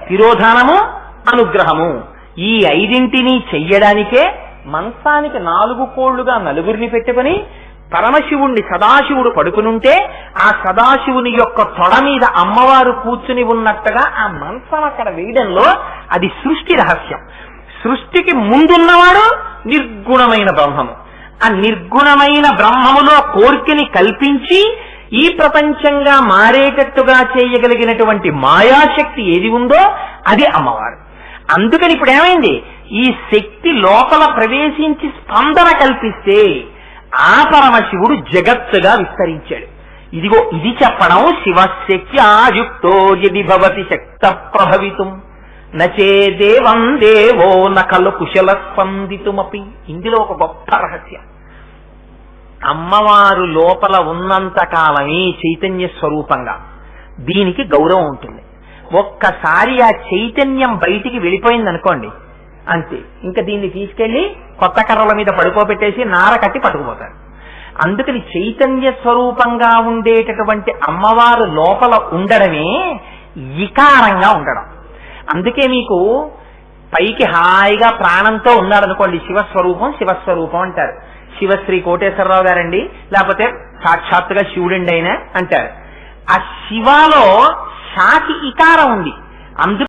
తిరోధానము, అనుగ్రహము. ఈ ఐదింటిని చెయ్యడానికే మంచానికి 4 కోళ్లుగా నలుగురిని పెట్టుకుని పరమశివుణ్ణి సదాశివుడు పడుకునుంటే ఆ సదాశివుని యొక్క తొడ మీద అమ్మవారు కూర్చుని ఉన్నట్టుగా ఆ మంచం అక్కడ వేయడంలో అది సృష్టి రహస్యం. సృష్టికి ముందున్నవాడు నిర్గుణమైన బ్రహ్మము. ఆ నిర్గుణమైన బ్రహ్మములో కోర్కెని కల్పించి ఈ ప్రపంచంగా మారేటట్టుగా చేయగలిగినటువంటి మాయాశక్తి ఏది ఉందో అది అమ్మవారు. అందుకని ఇప్పుడు ఏమైంది, ఈ శక్తి లోపల ప్రవేశించి స్పందన కల్పిస్తే ఆ పరమశివుడు జగత్తుగా విస్తరించాడు. ఇదిగో ఇది చెప్పడం శివశక్త్యాయుక్తో యది భవతి శక్త ప్రభవితుం నచే దేవం దేవో నకలు కుశల స్పందితుమపి. ఇందులో ఒక గొప్ప రహస్యం. అమ్మవారు లోపల ఉన్నంత కాలమే చైతన్య స్వరూపంగా దీనికి గౌరవం ఉంటుంది. ఒక్కసారి ఆ చైతన్యం బయటికి వెళ్ళిపోయిందనుకోండి అంతే, ఇంకా దీన్ని తీసుకెళ్లి కొత్త కర్రల మీద పడుకోబెట్టేసి నార కట్టి పట్టుకుపోతారు. అందుకని చైతన్య స్వరూపంగా ఉండేటటువంటి అమ్మవారు లోపల ఉండడమే వికారంగా ఉండడం. అందుకే మీకు పైకి హాయిగా ప్రాణంతో ఉన్నాడనుకోండి శివస్వరూపం శివస్వరూపం అంటారు. శివశ్రీ కోటేశ్వరరావు గారండి, లేకపోతే సాక్షాత్తుగా శివుడండి అయినా అంటారు. ఆ శివాలో శాకి ఇకారం ఉంది. అందుకు